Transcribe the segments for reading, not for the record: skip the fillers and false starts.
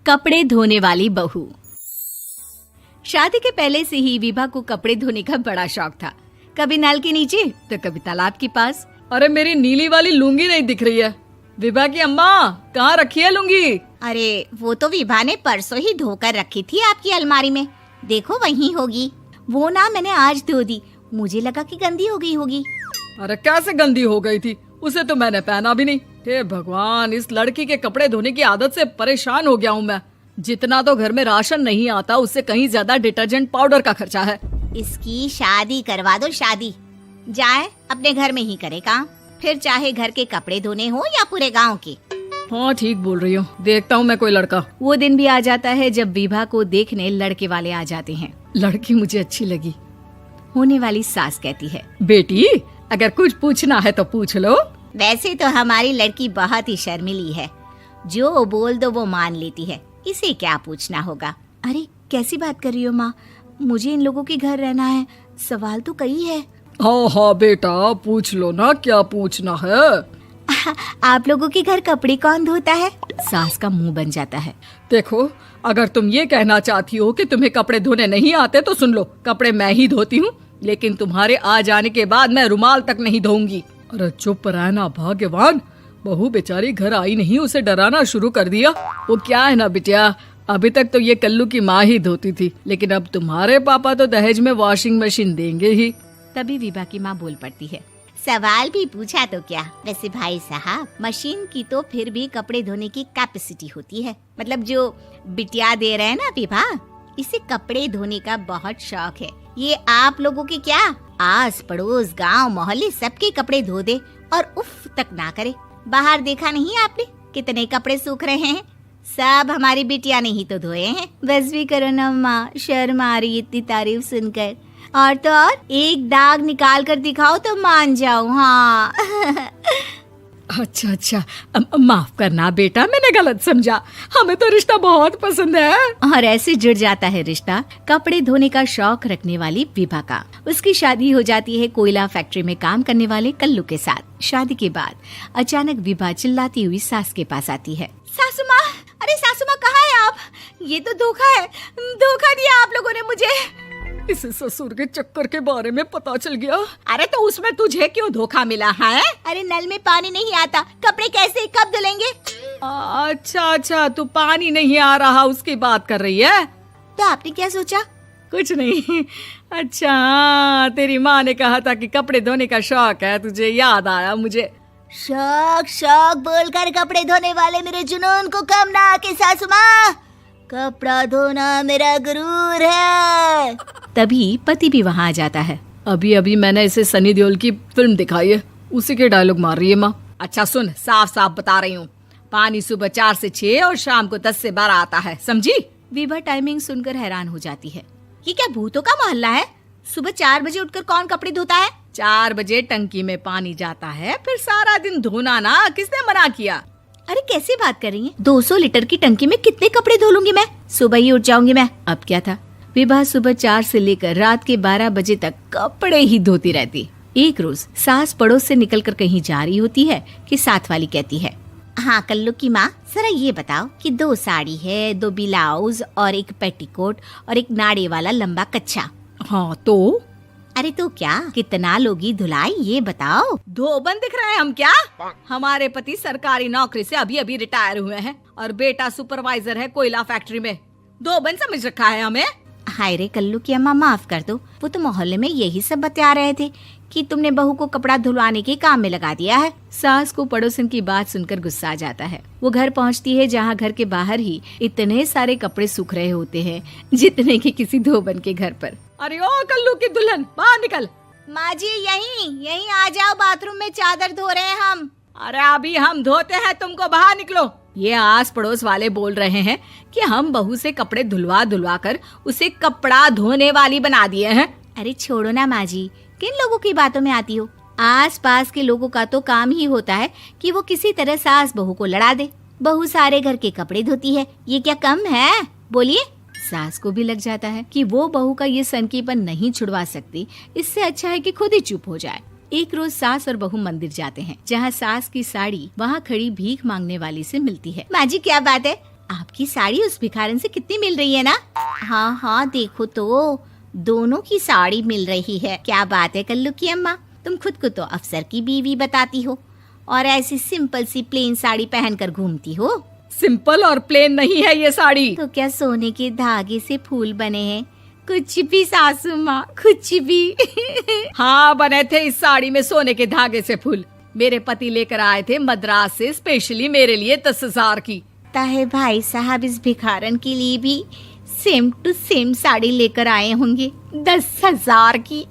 कपड़े धोने वाली बहू। शादी के पहले से ही विभा को कपड़े धोने का बड़ा शौक था। कभी नल के नीचे तो कभी तालाब के पास। अरे मेरी नीली वाली लुंगी नहीं दिख रही है। विभा की अम्मा, कहाँ रखी है लुंगी? अरे वो तो विभा ने परसों ही धोकर रखी थी आपकी अलमारी में, देखो वहीं होगी। वो ना मैंने आज धो दी, मुझे लगा कि गंदी हो गई होगी। अरे कैसे गंदी हो गई थी? उसे तो मैंने पहना भी नहीं। हे भगवान, इस लड़की के कपड़े धोने की आदत से परेशान हो गया हूँ मैं। जितना तो घर में राशन नहीं आता, उससे कहीं ज्यादा डिटर्जेंट पाउडर का खर्चा है। इसकी शादी करवा दो, शादी जाए अपने घर में ही करे काम, फिर चाहे घर के कपड़े धोने हो या पूरे गांव के। हाँ ठीक बोल रही हूँ, देखता हूँ मैं कोई लड़का। वो दिन भी आ जाता है जब विभा को देखने लड़के वाले आ जाते हैं। लड़की मुझे अच्छी लगी। होने वाली सास कहती है, बेटी अगर कुछ पूछना है तो पूछ लो। वैसे तो हमारी लड़की बहुत ही शर्मीली है, जो बोल दो वो मान लेती है, इसे क्या पूछना होगा। अरे कैसी बात कर रही हो माँ, मुझे इन लोगों के घर रहना है, सवाल तो कई है। हाँ हाँ बेटा, पूछ लो ना, क्या पूछना है। आप लोगों के घर कपड़े कौन धोता है? सास का मुंह बन जाता है। देखो, अगर तुम ये कहना चाहती हो कि तुम्हें कपड़े धोने नहीं आते तो सुन लो, कपड़े मैं ही धोती हूँ, लेकिन तुम्हारे आ जाने के बाद मैं रुमाल तक नहीं धोऊंगी। अरे चुप रहना भाग्यवान, बहू बेचारी घर आई नहीं, उसे डराना शुरू कर दिया। वो क्या है ना बिटिया, अभी तक तो ये कल्लू की माँ ही धोती थी, लेकिन अब तुम्हारे पापा तो दहेज में वॉशिंग मशीन देंगे ही। तभी विभा की माँ बोल पड़ती है, सवाल भी पूछा तो क्या। वैसे भाई साहब, मशीन की तो फिर भी कपड़े धोने की कैपेसिटी होती है। मतलब जो बिटिया दे रहे हैं ना विभा, इसे कपड़े धोने का बहुत शौक है। ये आप लोगों के क्या, आस पड़ोस गांव मोहल्ले सबके कपड़े धो दे और उफ तक ना करे। बाहर देखा नहीं आपने कितने कपड़े सूख रहे हैं? सब हमारी बिटिया ने ही तो धोए हैं। बस भी करो ना माँ, शर्म आ रही इतनी तारीफ सुनकर। और तो और एक दाग निकाल कर दिखाओ तो मान जाऊं। हाँ अच्छा, माफ करना बेटा, मैंने गलत समझा। हमें तो रिश्ता बहुत पसंद है। और ऐसे जुड़ जाता है रिश्ता कपड़े धोने का शौक रखने वाली विभा का। उसकी शादी हो जाती है कोयला फैक्ट्री में काम करने वाले कल्लू के साथ। शादी के बाद अचानक विभा चिल्लाती हुई सास के पास आती है। सासू माँ, अरे सासू माँ कहाँ है आप? ये तो धोखा है, धोखा दिया आप लोगों ने मुझे। इसे ससुर के चक्कर के बारे में पता चल गया। अरे तो उसमें तुझे क्यों धोखा मिला है? अरे नल में पानी नहीं आता, कपड़े कैसे कब धुलेंगे? अच्छा, तू पानी नहीं आ रहा उसकी बात कर रही है। तो आपने क्या सोचा? कुछ नहीं। अच्छा, तेरी माँ ने कहा था कि कपड़े धोने का शौक है तुझे, याद आया मुझे। शौक बोलकर कपड़े धोने वाले मेरे जुनून को कम ना आके सासू माँ, कपड़ा धोना मेरा गुरूर है। तभी पति भी वहाँ आ जाता है। अभी मैंने इसे सनी देओल की फिल्म दिखाई है, उसी के डायलॉग मार रही है माँ। अच्छा सुन, साफ साफ बता रही हूँ, पानी सुबह 4 से 6 और शाम को 10 से 12 आता है, समझी? विभा टाइमिंग सुनकर हैरान हो जाती है। ये क्या भूतों का मोहल्ला है? सुबह 4 बजे उठकर कौन कपड़े धोता है? 4 बजे टंकी में पानी जाता है, फिर सारा दिन धोना ना, किसने मना किया? अरे कैसी बात कर रही हैं? 200 लीटर की टंकी में कितने कपड़े धो लूंगी मैं? सुबह ही उठ जाऊंगी मैं। अब क्या था, विभा सुबह 4 से लेकर रात के 12 बजे तक कपड़े ही धोती रहती। एक रोज सास पड़ोस से निकलकर कहीं जा रही होती है कि साथ वाली कहती है, हाँ कल्लू की माँ, जरा ये बताओ कि 2 साड़ी है, 2 ब्लाउज और एक पेटीकोट और एक नाड़े वाला लंबा कच्छा। हाँ तो? अरे तो क्या, कितना लोगी धुलाई ये बताओ। धोबन दिख रहे हैं हम क्या? हमारे पति सरकारी नौकरी से अभी रिटायर हुए हैं और बेटा सुपरवाइजर है कोयला फैक्ट्री में। धोबन समझ रखा है हमें? हाय रे कल्लू की अम्मा, माफ कर दो, वो तो मोहल्ले में यही सब बता रहे थे कि तुमने बहू को कपड़ा धुलवाने के काम में लगा दिया है। सास को पड़ोसन की बात सुनकर गुस्सा आ जाता है। वो घर पहुंचती है जहां घर के बाहर ही इतने सारे कपड़े सूख रहे होते हैं जितने कि किसी धोबन के घर पर। अरे ओ कल्लू की दुल्हन, बाहर निकल। माँ जी यहीं आ जाओ, बाथरूम में चादर धो रहे हैं हम। अरे अभी हम धोते हैं, तुमको बाहर निकलो। ये आस पड़ोस वाले बोल रहे हैं कि हम बहू से कपड़े धुलवा कर उसे कपड़ा धोने वाली बना दिए हैं। अरे छोड़ो ना माँ जी, किन लोगों की बातों में आती हो? आस पास के लोगों का तो काम ही होता है कि वो किसी तरह सास बहू को लड़ा दे। बहू सारे घर के कपड़े धोती है, ये क्या कम है? बोलिए। सास को भी लग जाता है कि वो बहू का ये सनकीपन नहीं छुड़वा सकती, इससे अच्छा है कि खुद ही चुप हो जाए। एक रोज सास और बहू मंदिर जाते हैं, जहाँ सास की साड़ी वहाँ खड़ी भीख मांगने वाली से मिलती है। माँ जी क्या बात है, आपकी साड़ी उस भिखारन से कितनी मिल रही है ना? हाँ हाँ देखो तो, दोनों की साड़ी मिल रही है। क्या बात है कल्लू की अम्मा, तुम खुद को तो अफसर की बीवी बताती हो और ऐसी सिंपल सी प्लेन साड़ी पहनकर घूमती हो। सिंपल और प्लेन नहीं है ये साड़ी। तो क्या सोने के धागे से फूल बने हैं? कुछ भी सासू माँ, कुछ भी। हाँ बने थे इस साड़ी में सोने के धागे से फूल। मेरे पति लेकर आए थे मद्रास से स्पेशली मेरे लिए 10,000 की। ताहे भाई साहब इस भिखारन के लिए भी सेम टू सेम साड़ी लेकर आए होंगे 10,000 की।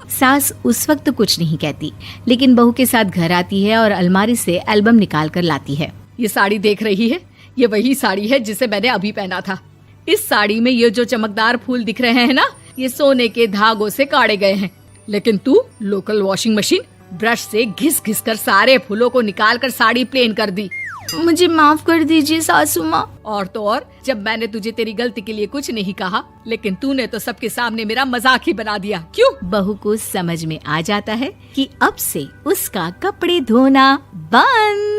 सास उस वक्त तो कुछ नहीं कहती, लेकिन बहू के साथ घर आती है और अलमारी से एल्बम निकाल कर लाती है। ये साड़ी देख रही है, ये वही साड़ी है जिसे मैंने अभी पहना था। इस साड़ी में ये जो चमकदार फूल दिख रहे हैं ना, ये सोने के धागों से काढ़े गए हैं। लेकिन तू लोकल वॉशिंग मशीन ब्रश से घिस घिस कर सारे फूलों को निकाल कर साड़ी प्लेन कर दी। मुझे माफ कर दीजिए सासू माँ। और तो और, जब मैंने तुझे तेरी गलती के लिए कुछ नहीं कहा, लेकिन तूने तो सबके सामने मेरा मजाक ही बना दिया। क्यों? बहू को समझ में आ जाता है कि अब से उसका कपड़े धोना बंद।